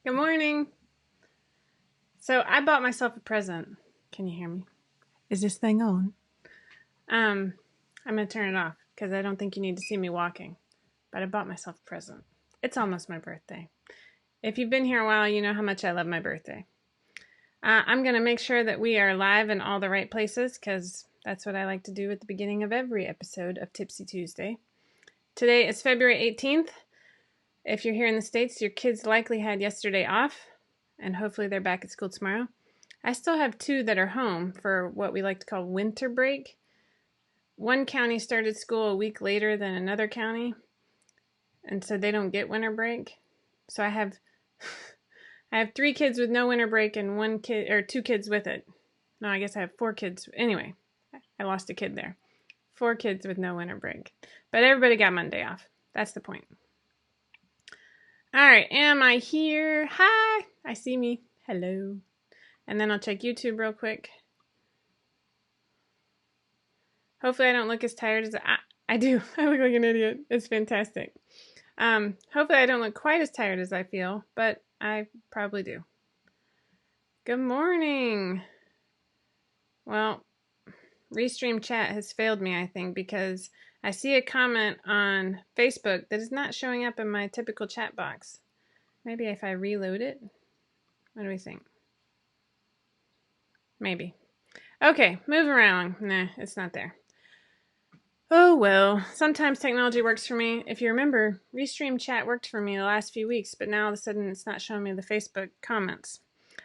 Good morning. So I bought myself a present. Can you hear me? Is this thing on? I'm gonna turn it off because I don't think you need to see me walking. But I bought myself a present. It's almost my birthday. If you've been here a while, you know how much I love my birthday. I'm gonna make sure that we are live in all the right places because that's what I like to do at the beginning of every episode of Tipsy Tuesday. Today is February 18th. If you're here in the States, your kids likely had yesterday off, and hopefully they're back at school tomorrow. I still have two that are home for what we like to call winter break. One county started school a week later than another county, and so they don't get winter break. So I have three kids with no winter break and one kid or two kids with it. No, I guess I have four kids. Anyway, I lost a kid there. 4 kids with no winter break. But everybody got Monday off. That's the point. All right, am I here? Hi, I see me. Hello. And then I'll check YouTube real quick. Hopefully I don't look as tired as I do. I look like an idiot. It's fantastic. Hopefully I don't look quite as tired as I feel, but I probably do. Good morning. Well, Restream chat has failed me, I think, because I see a comment on Facebook that is not showing up in my typical chat box. Maybe if I reload it. What do we think? Maybe. Okay, move around. Nah, it's not there. Oh well, sometimes technology works for me. If you remember, Restream chat worked for me the last few weeks, but now all of a sudden it's not showing me the Facebook comments.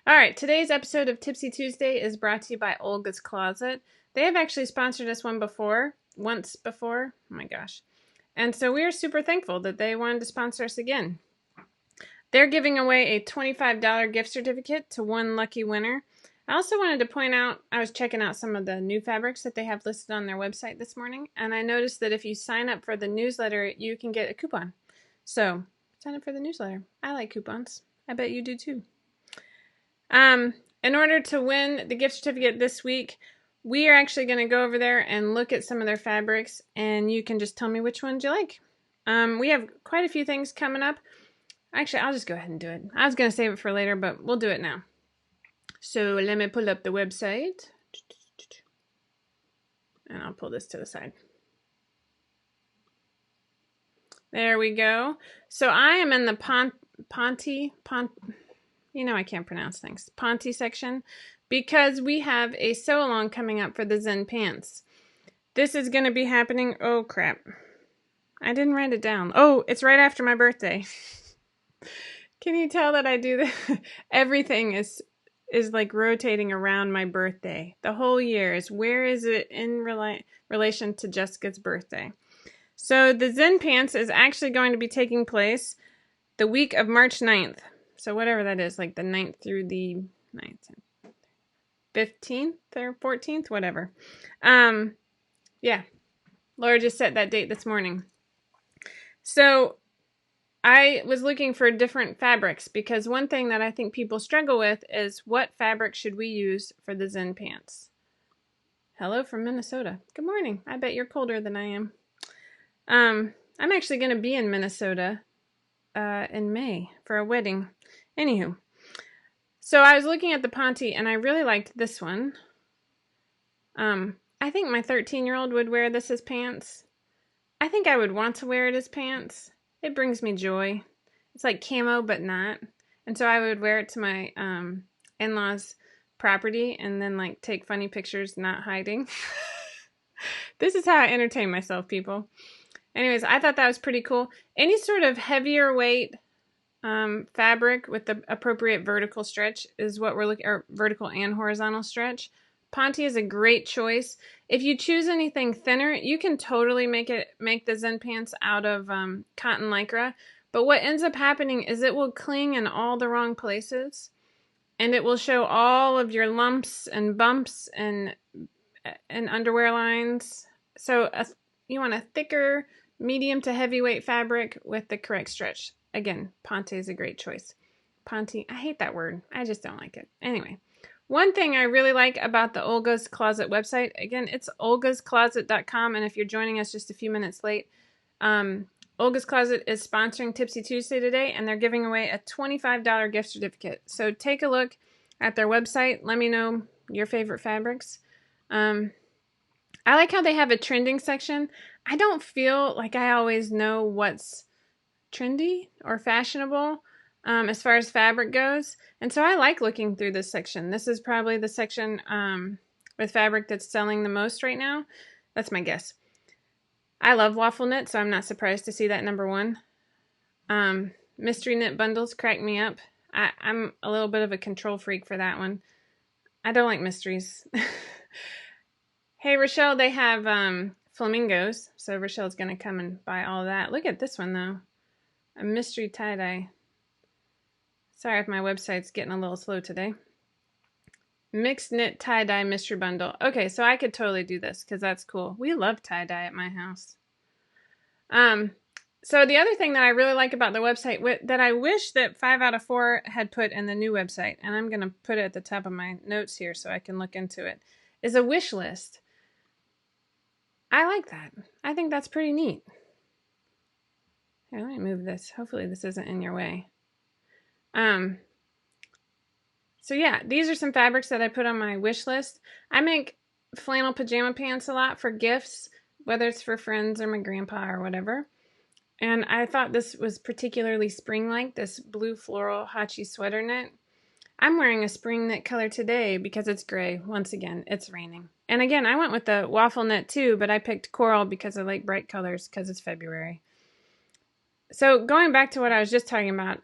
All right, today's episode of Tipsy Tuesday is brought to you by Olga's Closet. They have actually sponsored us once before. Oh my gosh. And so we are super thankful that they wanted to sponsor us again. They're giving away a $25 gift certificate to one lucky winner. I also wanted to point out, I was checking out some of the new fabrics that they have listed on their website this morning, and I noticed that if you sign up for the newsletter, you can get a coupon. So, sign up for the newsletter. I like coupons. I bet you do too. In order to win the gift certificate this week, we are actually going to go over there and look at some of their fabrics, and you can just tell me which ones you like. We have quite a few things coming up. Actually, I'll just go ahead and do it. I was going to save it for later, but we'll do it now. So let me pull up the website. And I'll pull this to the side. There we go. So I am in the Ponte, you know I can't pronounce things, Ponte section, because we have a sew-along coming up for the Zen Pants. This is going to be happening, oh crap. I didn't write it down. Oh, it's right after my birthday. Can you tell that I do that? Everything is like rotating around my birthday. The whole year is where is it in relation to Jessica's birthday. So the Zen Pants is actually going to be taking place the week of March 9th. So whatever that is, like the 9th through the 9th, 15th or 14th, whatever. Yeah, Laura just set that date this morning. So I was looking for different fabrics because one thing that I think people struggle with is what fabric should we use for the Zen Pants? Hello from Minnesota. Good morning. I bet you're colder than I am. I'm actually going to be in Minnesota in May for a wedding. Anywho, so I was looking at the Ponte and I really liked this one. I think my 13-year-old would wear this as pants. I think I would want to wear it as pants. It brings me joy. It's like camo, but not. And so I would wear it to my in-laws' property and then like take funny pictures not hiding. This is how I entertain myself, people. Anyways, I thought that was pretty cool. Any sort of heavier weight fabric with the appropriate vertical stretch is what we're looking, or vertical and horizontal stretch. Ponte is a great choice. If you choose anything thinner, you can totally make the Zen Pants out of cotton lycra. But what ends up happening is it will cling in all the wrong places. And it will show all of your lumps and bumps and underwear lines. So you want a thicker, medium to heavyweight fabric with the correct stretch. Again, Ponte is a great choice. Ponte, I hate that word. I just don't like it. Anyway. One thing I really like about the Olga's Closet website, again, it's olgascloset.com, and if you're joining us just a few minutes late, Olga's Closet is sponsoring Tipsy Tuesday today, and they're giving away a $25 gift certificate. So take a look at their website. Let me know your favorite fabrics. I like how they have a trending section. I don't feel like I always know what's trendy or fashionable as far as fabric goes. And so I like looking through this section. This is probably the section with fabric that's selling the most right now. That's my guess. I love waffle knit, so I'm not surprised to see that number one. Mystery knit bundles crack me up. I'm a little bit of a control freak for that one. I don't like mysteries. Hey, Rochelle, they have flamingos, so Rochelle's going to come and buy all that. Look at this one, though. A mystery tie-dye. Sorry if my website's getting a little slow today. Mixed knit tie-dye mystery bundle. Okay, so I could totally do this because that's cool. We love tie-dye at my house. So the other thing that I really like about the website that I wish that 5 out of 4 had put in the new website, and I'm going to put it at the top of my notes here so I can look into it, is a wish list. I like that. I think that's pretty neat. Here, let me move this. Hopefully this isn't in your way. So yeah, these are some fabrics that I put on my wish list. I make flannel pajama pants a lot for gifts, whether it's for friends or my grandpa or whatever. And I thought this was particularly spring-like, this blue floral Hachi sweater knit. I'm wearing a spring knit color today because it's gray. Once again, it's raining. And again, I went with the waffle knit too, but I picked coral because I like bright colors because it's February. So going back to what I was just talking about,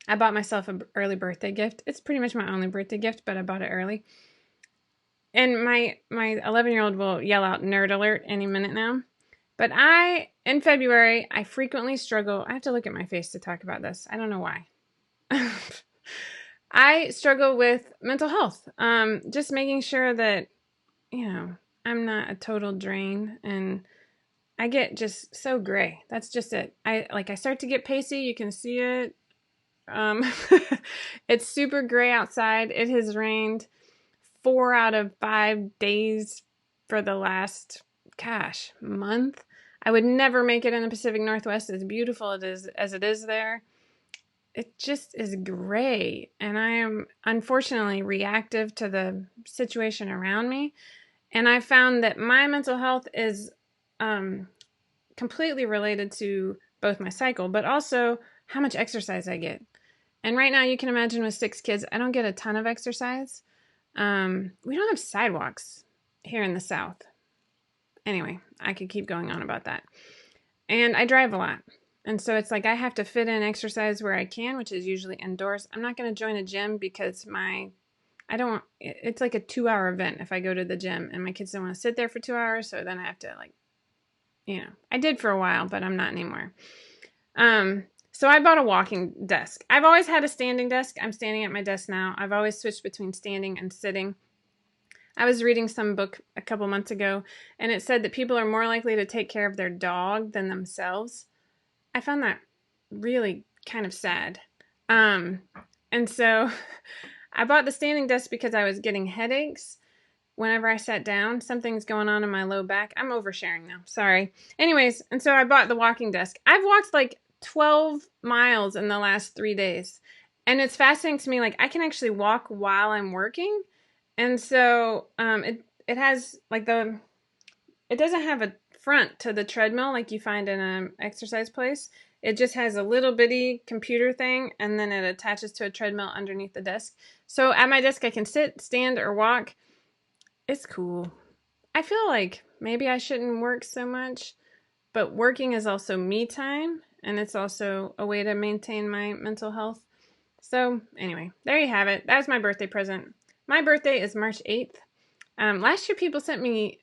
I bought myself an early birthday gift. It's pretty much my only birthday gift, but I bought it early. And my 11-year-old will yell out nerd alert any minute now. But in February, I frequently struggle. I have to look at my face to talk about this. I don't know why. I struggle with mental health. Just making sure that, I'm not a total drain, and I get just so gray. That's just it. I start to get pacey. You can see it. It's super gray outside. It has rained 4 out of 5 days for the last, month. I would never make it in the Pacific Northwest as beautiful as it is there. It just is gray, and I am unfortunately reactive to the situation around me. And I found that my mental health is completely related to both my cycle, but also how much exercise I get. And right now, you can imagine with 6 kids, I don't get a ton of exercise. We don't have sidewalks here in the South. Anyway, I could keep going on about that. And I drive a lot. And so it's like I have to fit in exercise where I can, which is usually indoors. I'm not going to join a gym because it's like a 2-hour event if I go to the gym, and my kids don't want to sit there for 2 hours. So then I have to I did for a while, but I'm not anymore. So I bought a walking desk. I've always had a standing desk. I'm standing at my desk now. I've always switched between standing and sitting. I was reading some book a couple months ago, and it said that people are more likely to take care of their dog than themselves. I found that really kind of sad. And so I bought the standing desk because I was getting headaches whenever I sat down. Something's going on in my low back. I'm oversharing now. Sorry. Anyways, and so I bought the walking desk. I've walked like 12 miles in the last 3 days. And it's fascinating to me. Like, I can actually walk while I'm working. And so it has it doesn't have a front to the treadmill like you find in an exercise place. It just has a little bitty computer thing, and then it attaches to a treadmill underneath the desk. So at my desk, I can sit, stand, or walk. It's cool. I feel like maybe I shouldn't work so much, but working is also me time, and it's also a way to maintain my mental health. So anyway, there you have it. That was my birthday present. My birthday is March 8th. Last year, people sent me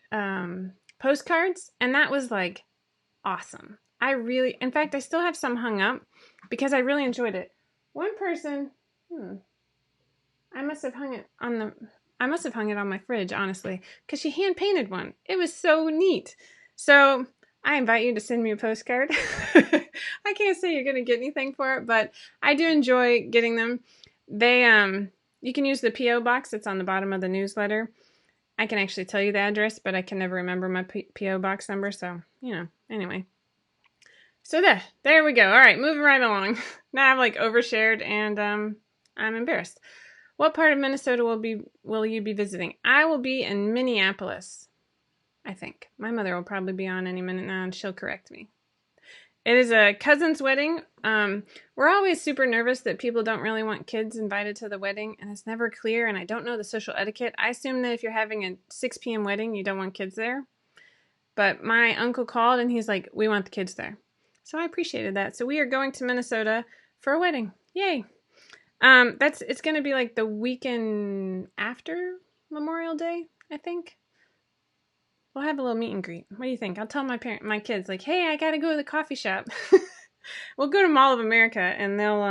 postcards, and that was like awesome. In fact, I still have some hung up because I really enjoyed it. One person, I must have hung it on my fridge, honestly, because she hand painted one. It was so neat. So I invite you to send me a postcard. I can't say you're going to get anything for it, but I do enjoy getting them. You can use the P.O. box that's on the bottom of the newsletter. I can actually tell you the address, but I can never remember my P.O. box number, so, anyway. So there we go. All right, moving right along. Now I've like overshared and I'm embarrassed. What part of Minnesota will you be visiting? I will be in Minneapolis, I think. My mother will probably be on any minute now and she'll correct me. It is a cousin's wedding. We're always super nervous that people don't really want kids invited to the wedding, and it's never clear, and I don't know the social etiquette. I assume that if you're having a 6 p.m. wedding, you don't want kids there. But my uncle called, and he's like, we want the kids there. So I appreciated that. So we are going to Minnesota for a wedding. Yay. It's going to be like the weekend after Memorial Day, I think. We'll have a little meet and greet. What do you think? I'll tell my kids, like, hey, I got to go to the coffee shop. We'll go to Mall of America, and they'll,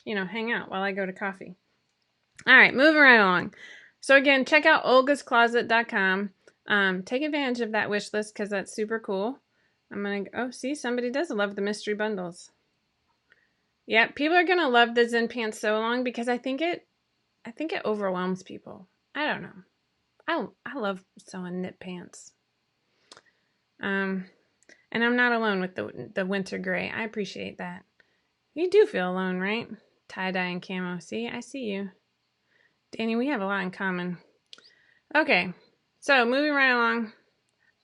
hang out while I go to coffee. All right, moving right along. So again, check out olgascloset.com. Take advantage of that wish list because that's super cool. See, somebody does love the mystery bundles. Yeah, people are going to love the Zen Pants sew along because I think it overwhelms people. I don't know. I love sewing knit pants. And I'm not alone with the winter gray. I appreciate that. You do feel alone, right? Tie-dye and camo. See, I see you. Danny, we have a lot in common. Okay, so moving right along.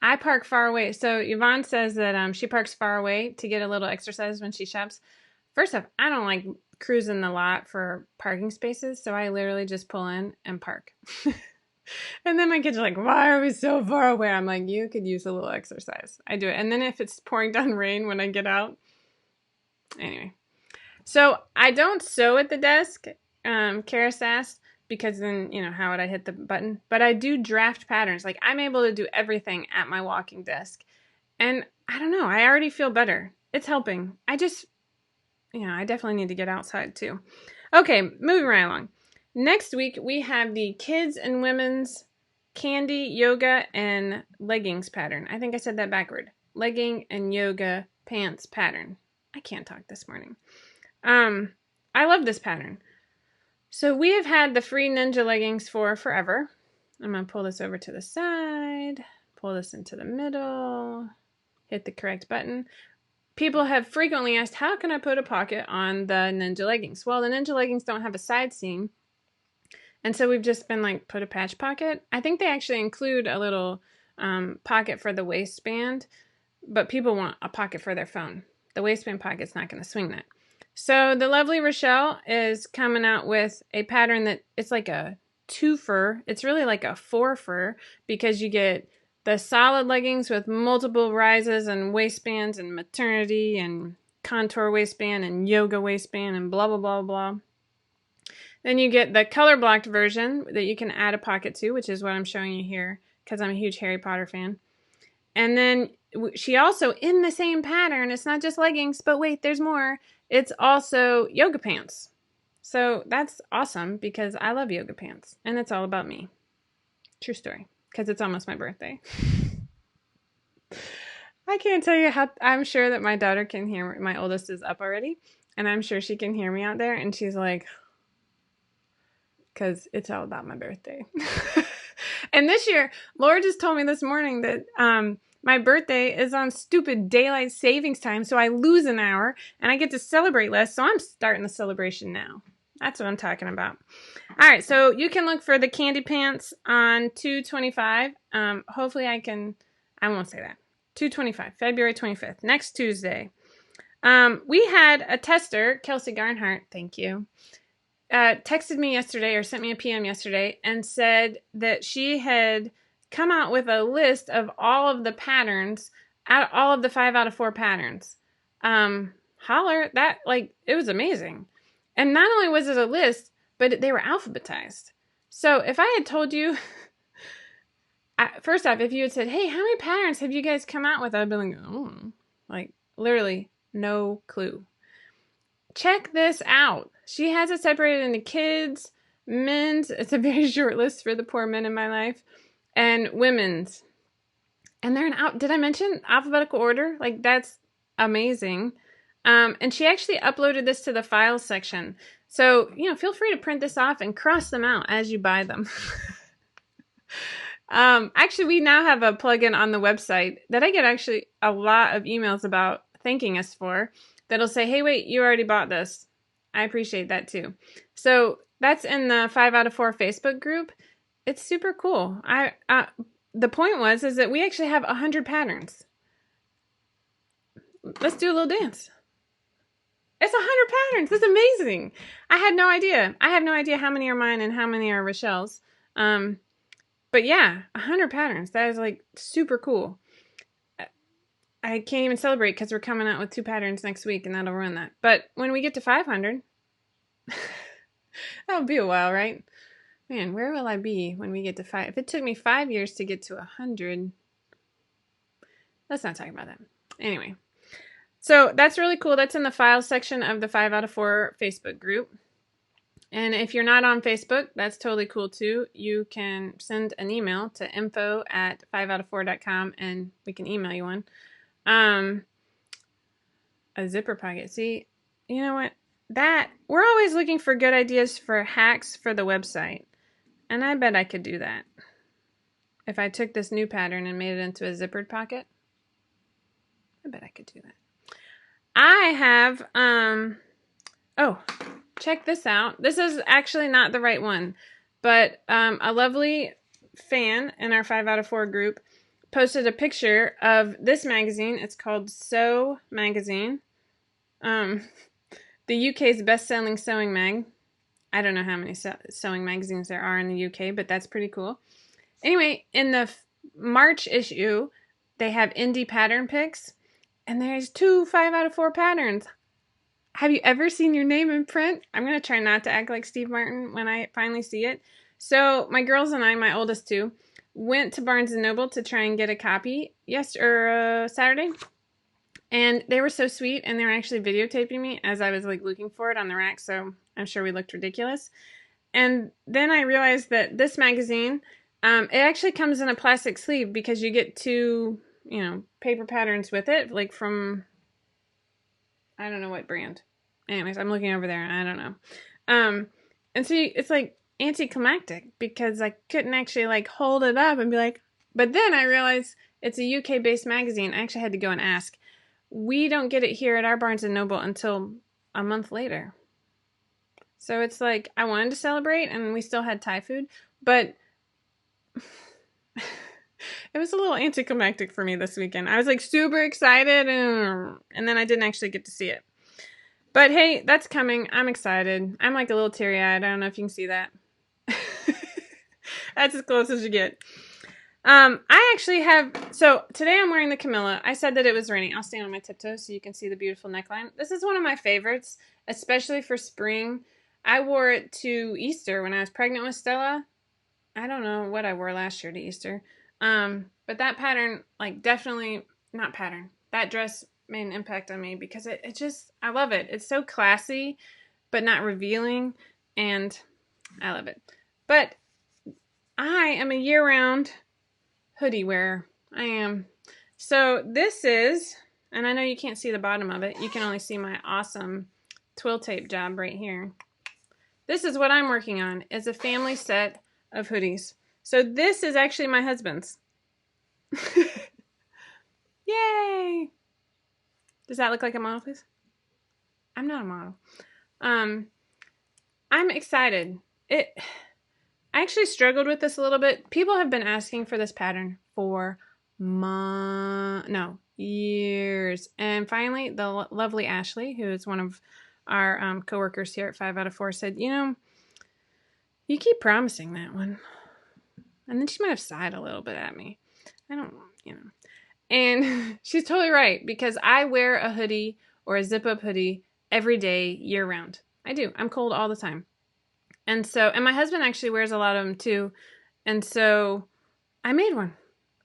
I park far away. So Yvonne says that she parks far away to get a little exercise when she shops. First off, I don't like cruising the lot for parking spaces, so I literally just pull in and park. And then my kids are like, why are we so far away? I'm like, you could use a little exercise. I do it. And then if it's pouring down rain when I get out. Anyway. So I don't sew at the desk, Karis asked, because then, how would I hit the button? But I do draft patterns. Like, I'm able to do everything at my walking desk. And I don't know. I already feel better. It's helping. I definitely need to get outside too. Okay, moving right along. Next week, we have the kids and women's candy, yoga, and leggings pattern. I think I said that backward. Legging and yoga pants pattern. I can't talk this morning. I love this pattern. So we have had the free ninja leggings for forever. I'm going to pull this over to the side, pull this into the middle, hit the correct button. People have frequently asked, how can I put a pocket on the ninja leggings? Well, the ninja leggings don't have a side seam. And so we've just been like, put a patch pocket. I think they actually include a little pocket for the waistband, but people want a pocket for their phone. The waistband pocket's not going to swing that. So the lovely Rochelle is coming out with a pattern that it's like a 2-fer. It's really like a 4-fer because you get the solid leggings with multiple rises and waistbands and maternity and contour waistband and yoga waistband and blah, blah, blah, blah. Then you get the color blocked version that you can add a pocket to, which is what I'm showing you here because I'm a huge Harry Potter fan. And then she also, in the same pattern, it's not just leggings, but wait, there's more. It's also yoga pants. So that's awesome because I love yoga pants and it's all about me. True story, because it's almost my birthday. I can't tell you how, I'm sure that my daughter can hear, my oldest is up already, and I'm sure she can hear me out there, and she's like, because it's all about my birthday. And this year, Laura just told me this morning that my birthday is on stupid daylight savings time, so I lose an hour, and I get to celebrate less, so I'm starting the celebration now. That's what I'm talking about. All right, so you can look for the candy pants on 2/25. Hopefully I won't say that. 2/25, February 25th, next Tuesday. We had a tester, Kelsey Garnhart, thank you, texted me yesterday or sent me a PM yesterday and said that she had come out with a list of all of the patterns, all of the 5 out of 4 patterns. Holler, that, like, it was amazing. And not only was it a list, but they were alphabetized. So if I had told you, first off, if you had said, hey, how many patterns have you guys come out with? I'd be like, oh, like literally no clue. Check this out. She has it separated into kids, men's. It's a very short list for the poor men in my life, and women's. And they're did I mention alphabetical order? Like, that's amazing. And she actually uploaded this to the files section. So, feel free to print this off and cross them out as you buy them. Actually, we now have a plugin on the website that I get actually a lot of emails about thanking us for that'll say, hey, wait, you already bought this. I appreciate that too. So that's in the 5 out of 4 Facebook group. It's super cool. The point is that we actually have 100 patterns. Let's do a little dance. It's 100 patterns. That's amazing. I had no idea. I have no idea how many are mine and how many are Rochelle's. But yeah, 100 patterns. That is like super cool. I can't even celebrate because we're coming out with 2 patterns next week and that'll ruin that. But when we get to 500, that'll be a while, right? Man, where will I be when we get to 5? If it took me 5 years to get to 100, let's not talk about that. Anyway, so that's really cool. That's in the files section of the 5 out of 4 Facebook group. And if you're not on Facebook, that's totally cool too. You can send an email to info@5outof4.com and we can email you one. A zipper pocket. See, you know what? We're always looking for good ideas for hacks for the website. And I bet I could do that. If I took this new pattern and made it into a zippered pocket, I bet I could do that. I have, oh, check this out. This is actually not the right one, but a lovely fan in our 5 out of 4 group posted a picture of this magazine. It's called Sew Magazine. The UK's best-selling sewing mag. I don't know how many sewing magazines there are in the UK, but that's pretty cool. Anyway, in the March issue, they have indie pattern picks, and there's 2 5 out of 4 patterns. Have you ever seen your name in print? I'm going to try not to act like Steve Martin when I finally see it. So my girls and I, my oldest two, went to Barnes & Noble to try and get a copy Saturday. And they were so sweet, and they were actually videotaping me as I was like looking for it on the rack, so I'm sure we looked ridiculous. And then I realized that this magazine, it actually comes in a plastic sleeve because you get 2, paper patterns with it, like from, I don't know what brand. Anyways, I'm looking over there, and I don't know. And so it's like anticlimactic because I couldn't actually like hold it up and be like, but then I realized it's a UK-based magazine. I actually had to go and ask. We don't get it here at our Barnes & Noble until a month later. So it's like, I wanted to celebrate, and we still had Thai food, but it was a little anticlimactic for me this weekend. I was like super excited, and then I didn't actually get to see it. But hey, that's coming. I'm excited. I'm like a little teary-eyed. I don't know if you can see that. That's as close as you get. I actually so today I'm wearing the Camilla. I said that it was raining. I'll stand on my tiptoes so you can see the beautiful neckline. This is one of my favorites, especially for spring. I wore it to Easter when I was pregnant with Stella. I don't know what I wore last year to Easter. But that pattern, like definitely, not pattern, that dress made an impact on me because it just, I love it. It's so classy, but not revealing, and I love it. But I am a year-round hoodie wearer. I am. So this is, and I know you can't see the bottom of it. You can only see my awesome twill tape job right here. This is what I'm working on. It's a family set of hoodies. So this is actually my husband's. Yay! Does that look like a model, please? I'm not a model. I'm excited. I actually struggled with this a little bit. People have been asking for this pattern for years. And finally, the lovely Ashley, who is one of our coworkers here at 5 out of 4, said, you keep promising that one. And then she might have sighed a little bit at me. I don't. And she's totally right, because I wear a hoodie or a zip-up hoodie every day, year-round. I do. I'm cold all the time. And my husband actually wears a lot of them too. And so I made one.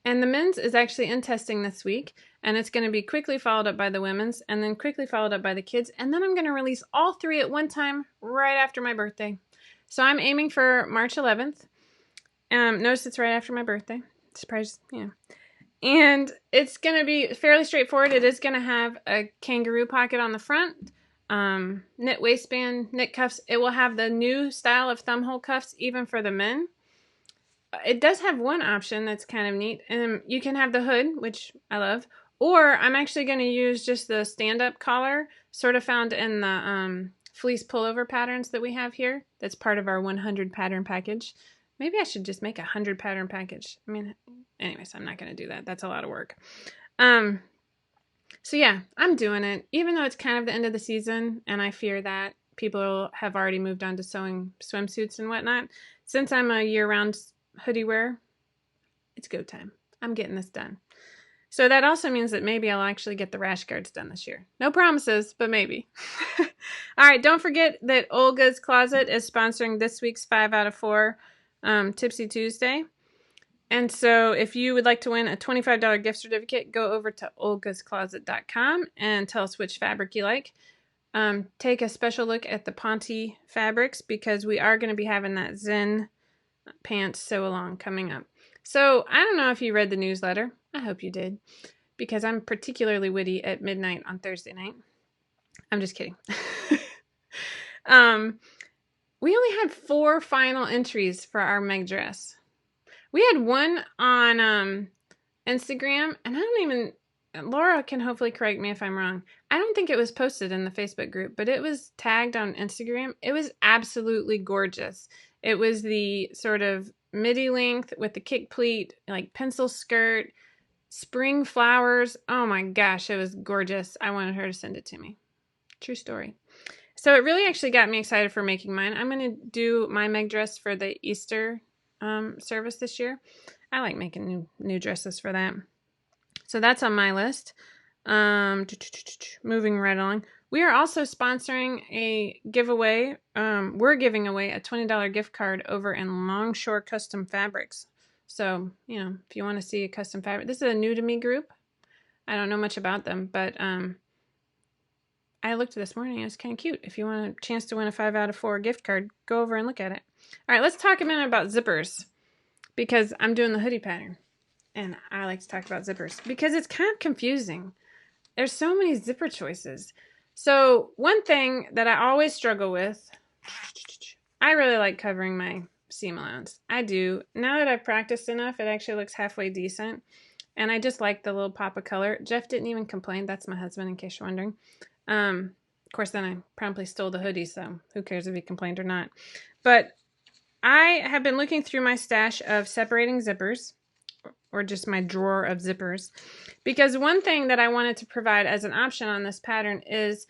And the men's is actually in testing this week. And it's going to be quickly followed up by the women's, and then quickly followed up by the kids. And then I'm going to release all 3 at one time right after my birthday. So I'm aiming for March 11th. Notice it's right after my birthday. Surprise, And it's going to be fairly straightforward. It is going to have a kangaroo pocket on the front, knit waistband, knit cuffs. It will have the new style of thumbhole cuffs, even for the men. It does have one option that's kind of neat. You can have the hood, which I love, Or I'm actually going to use just the stand-up collar, sort of found in the fleece pullover patterns that we have here. That's part of our 100 pattern package. Maybe I should just make a 100 pattern package. I mean, anyways, I'm not going to do that. That's a lot of work. So yeah, I'm doing it, even though it's kind of the end of the season, and I fear that people have already moved on to sewing swimsuits and whatnot. Since I'm a year-round hoodie wearer, it's go time. I'm getting this done. So that also means that maybe I'll actually get the rash guards done this year. No promises, but maybe. All right, don't forget that Olga's Closet is sponsoring this week's 5 out of 4 Tipsy Tuesday. And so if you would like to win a $25 gift certificate, go over to olgascloset.com and tell us which fabric you like. Take a special look at the Ponte fabrics because we are going to be having that Zen Pants sew-along coming up. So I don't know if you read the newsletter. I hope you did, because I'm particularly witty at midnight on Thursday night. I'm just kidding. We only had 4 final entries for our Meg dress. We had one on Instagram, and I don't even, Laura can hopefully correct me if I'm wrong. I don't think it was posted in the Facebook group, but it was tagged on Instagram. It was absolutely gorgeous. It was the sort of midi length with the kick pleat, like pencil skirt, spring flowers. Oh my gosh, it was gorgeous. I wanted her to send it to me. True story. So it really actually got me excited for making mine. I'm going to do my Meg dress for the Easter service this year. I like making new dresses for that. So that's on my list. Moving right along. We are also sponsoring a giveaway. We're giving away a $20 gift card over in Longshore Custom Fabrics. So, you know, if you want to see a custom fabric, this is a new to me group. I don't know much about them, but I looked this morning and it's kind of cute. If you want a chance to win a 5 out of 4 gift card, go over and look at it. All right, let's talk a minute about zippers because I'm doing the hoodie pattern and I like to talk about zippers because it's kind of confusing. There's so many zipper choices. So one thing that I always struggle with, I really like covering my seam allowance. I do. Now that I've practiced enough, it actually looks halfway decent. And I just like the little pop of color. Jeff didn't even complain. That's my husband, in case you're wondering. Of course, then I promptly stole the hoodie, so who cares if he complained or not. But I have been looking through my stash of separating zippers, or just my drawer of zippers, because one thing that I wanted to provide as an option on this pattern is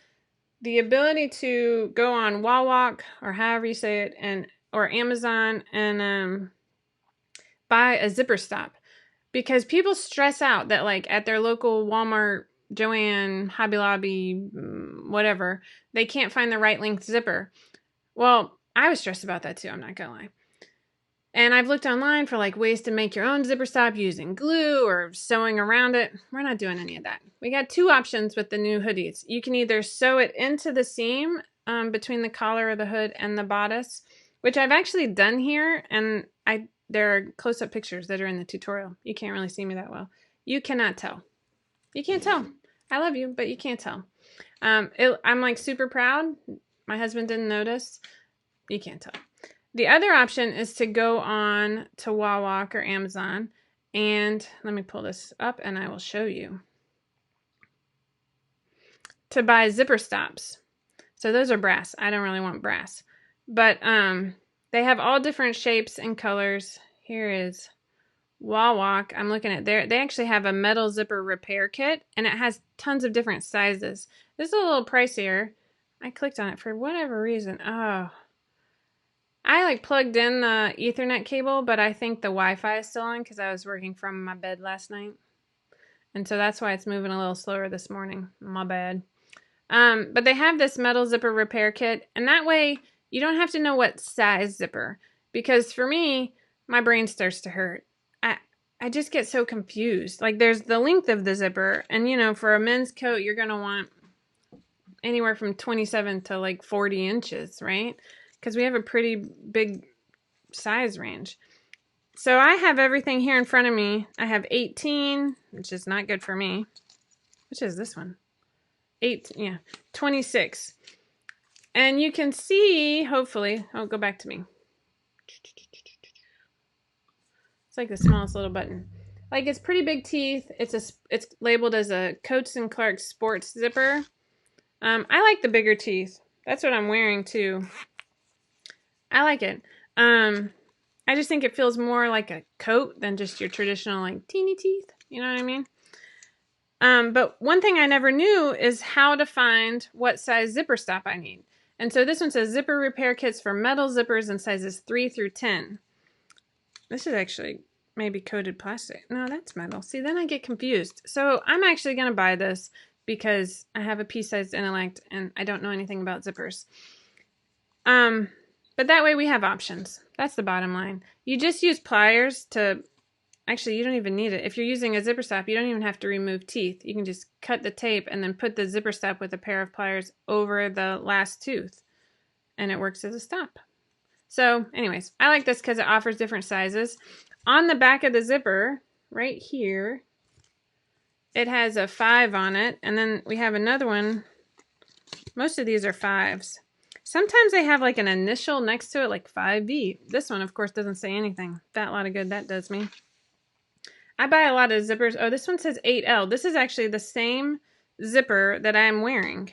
the ability to go on Wall Walk, or however you say it, or Amazon, and buy a zipper stop. Because people stress out that, like, at their local Walmart, Joann, Hobby Lobby, whatever, they can't find the right length zipper. Well, I was stressed about that too, I'm not gonna lie. And I've looked online for like ways to make your own zipper stop using glue or sewing around it. We're not doing any of that. We got 2 options with the new hoodies. You can either sew it into the seam between the collar of the hood and the bodice, which I've actually done here, and there are close-up pictures that are in the tutorial. You can't really see me that well. You cannot tell. You can't tell. I love you, but you can't tell. I'm like super proud. My husband didn't notice. You can't tell. The other option is to go on to Wawak or Amazon, and let me pull this up and I will show you. To buy zipper stops. So those are brass. I don't really want brass. But they have all different shapes and colors. Here is Wawak. I'm looking at there. They actually have a metal zipper repair kit, and it has tons of different sizes. This is a little pricier. I clicked on it for whatever reason. Oh, I like plugged in the Ethernet cable, but I think the Wi-Fi is still on because I was working from my bed last night. And so that's why it's moving a little slower this morning. My bad. But they have this metal zipper repair kit, and that way you don't have to know what size zipper. Because for me, my brain starts to hurt. I just get so confused. Like, there's the length of the zipper, and you know, for a men's coat, you're going to want anywhere from 27 to like 40 inches, right? Because we have a pretty big size range. So I have everything here in front of me. I have 18, which is not good for me. Which is this one? 26. And you can see, hopefully, oh, go back to me. It's like the smallest little button. Like, it's pretty big teeth. It's labeled as a Coats and Clark sports zipper. I like the bigger teeth. That's what I'm wearing too. I like it. I just think it feels more like a coat than just your traditional like teeny teeth. You know what I mean? But one thing I never knew is how to find what size zipper stop I need. And so this one says zipper repair kits for metal zippers in sizes 3 through 10. This is actually maybe coated plastic. No, that's metal. See, then I get confused. So I'm actually going to buy this because I have a pea-sized intellect and I don't know anything about zippers. But that way we have options. That's the bottom line. You just use pliers to... Actually, you don't even need it. If you're using a zipper stop, you don't even have to remove teeth. You can just cut the tape and then put the zipper stop with a pair of pliers over the last tooth. And it works as a stop. So, anyways, I like this because it offers different sizes. On the back of the zipper, right here, it has a 5 on it. And then we have another one. Most of these are 5s. Sometimes they have like an initial next to it, like 5B. This one, of course, doesn't say anything. Fat lot of good that does me. I buy a lot of zippers. Oh, this one says 8L. This is actually the same zipper that I'm wearing.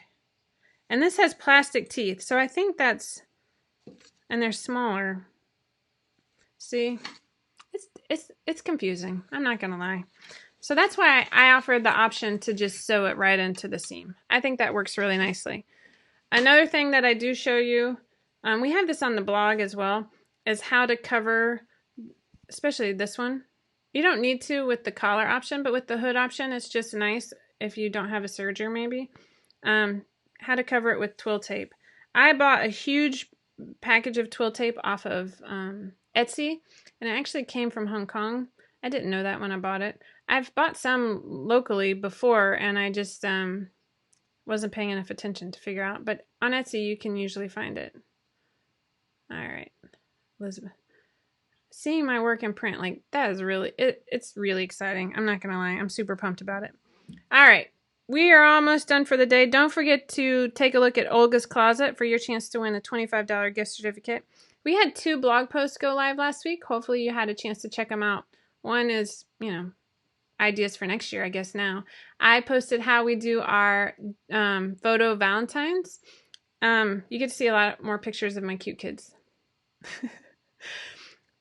And this has plastic teeth. So I think that's... And they're smaller. See? It's confusing. I'm not going to lie. So that's why I offered the option to just sew it right into the seam. I think that works really nicely. Another thing that I do show you, we have this on the blog as well, is how to cover, especially this one. You don't need to with the collar option, but with the hood option, it's just nice if you don't have a serger maybe. How to cover it with twill tape. I bought a huge package of twill tape off of Etsy, and it actually came from Hong Kong. I didn't know that when I bought it. I've bought some locally before, and I just wasn't paying enough attention to figure out. But on Etsy, you can usually find it. All right, Elizabeth. Seeing my work in print, like, that is really, it's really exciting. I'm not going to lie. I'm super pumped about it. All right. We are almost done for the day. Don't forget to take a look at Olga's Closet for your chance to win a $25 gift certificate. We had 2 blog posts go live last week. Hopefully you had a chance to check them out. One is, you know, ideas for next year, I guess now. I posted how we do our photo Valentines. You get to see a lot more pictures of my cute kids.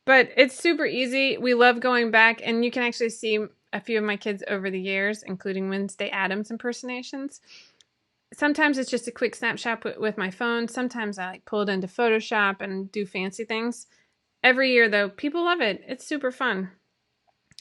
But it's super easy. We love going back, and you can actually see a few of my kids over the years, including Wednesday Addams impersonations. Sometimes it's just a quick snapshot with my phone. Sometimes I like pull it into Photoshop and do fancy things. Every year, though, people love it. It's super fun.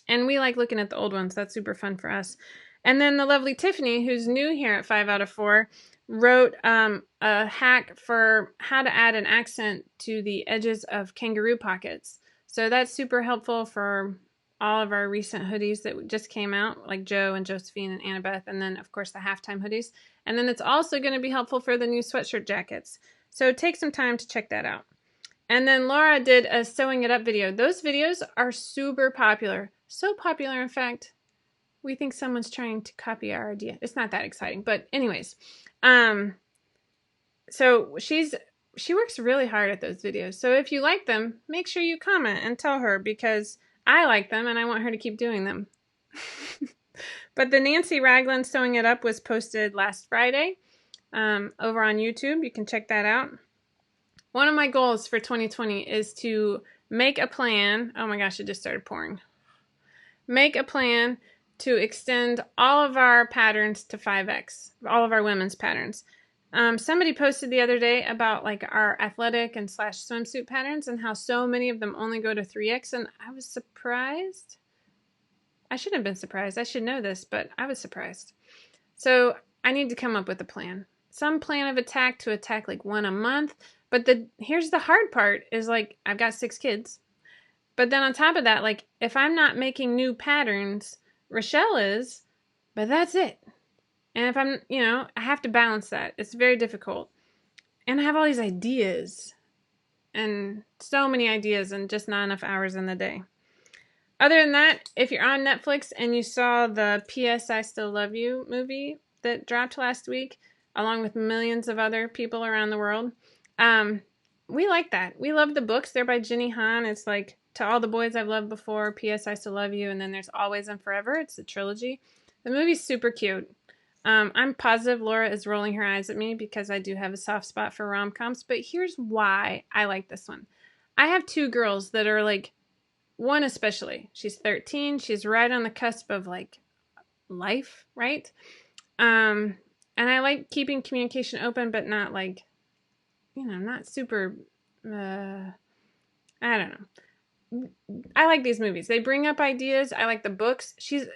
And we like looking at the old ones. That's super fun for us. And then the lovely Tiffany, who's new here at 5 out of 4, wrote a hack for how to add an accent to the edges of kangaroo pockets. So that's super helpful for all of our recent hoodies that just came out, like Joe and Josephine and Annabeth, and then, of course, the halftime hoodies. And then it's also going to be helpful for the new sweatshirt jackets. So take some time to check that out. And then Laura did a sewing it up video. Those videos are super popular. So popular, in fact, we think someone's trying to copy our idea. It's not that exciting, but anyways. So she works really hard at those videos. So if you like them, make sure you comment and tell her, because I like them and I want her to keep doing them. But the Nancy Ragland Sewing It Up was posted last Friday over on YouTube. You can check that out. One of my goals for 2020 is to make a plan. Oh my gosh, it just started pouring. Make a plan to extend all of our patterns to 5X, all of our women's patterns. Somebody posted the other day about like our athletic and / swimsuit patterns and how so many of them only go to 3X, and I was surprised. I shouldn't have been surprised. I should know this, but I was surprised. So I need to come up with a plan. Some plan of attack to attack like one a month. But here's the hard part is like I've got 6 kids. But then on top of that, like if I'm not making new patterns, Rochelle is, but that's it. And if I'm, I have to balance that. It's very difficult. And I have all these ideas. And so many ideas and just not enough hours in the day. Other than that, if you're on Netflix and you saw the P.S. I Still Love You movie that dropped last week, along with millions of other people around the world, we like that. We love the books. They're by Jenny Han. It's like To All the Boys I've Loved Before, P.S. I Still Love You, and then there's Always and Forever. It's a trilogy. The movie's super cute. I'm positive Laura is rolling her eyes at me because I do have a soft spot for rom-coms, but here's why I like this one. I have two girls that are like, one especially, she's 13. She's right on the cusp of like life, right? And I like keeping communication open, but not like, not super, I don't know. I like these movies. They bring up ideas. I like the books. She's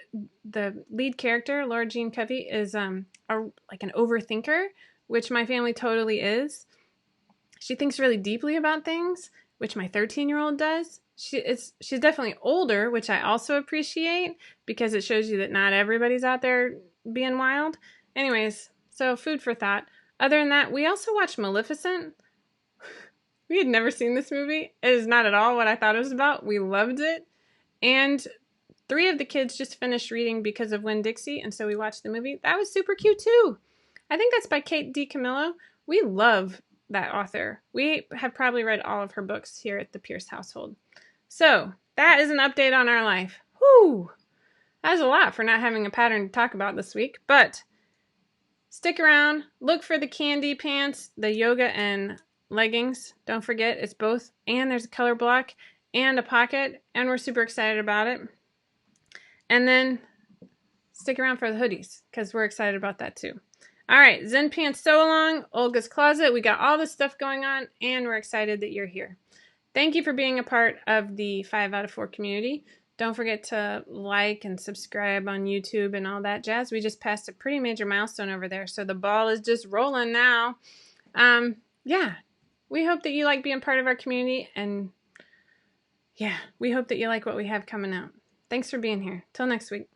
the lead character, Laura Jean Covey, is like an overthinker, which my family totally is. She thinks really deeply about things, which my 13-year-old does. She's definitely older, which I also appreciate because it shows you that not everybody's out there being wild. Anyways, so food for thought. Other than that, we also watched Maleficent. We had never seen this movie. It is not at all what I thought it was about. We loved it. And 3 of the kids just finished reading Because of Winn-Dixie, and so we watched the movie. That was super cute too. I think that's by Kate DiCamillo. We love that author. We have probably read all of her books here at the Pierce household. So that is an update on our life. Whew! That was a lot for not having a pattern to talk about this week, but stick around. Look for the candy pants, the yoga and leggings. Don't forget, it's both. And there's a color block and a pocket, and we're super excited about it. And then stick around for the hoodies because we're excited about that too. All right, Zen Pants Sew Along, Olga's Closet. We got all this stuff going on, and we're excited that you're here. Thank you for being a part of the 5 out of 4 community. Don't forget to like and subscribe on YouTube and all that jazz. We just passed a pretty major milestone over there, so the ball is just rolling now. Yeah, we hope that you like being part of our community, and yeah, we hope that you like what we have coming out. Thanks for being here. Till next week.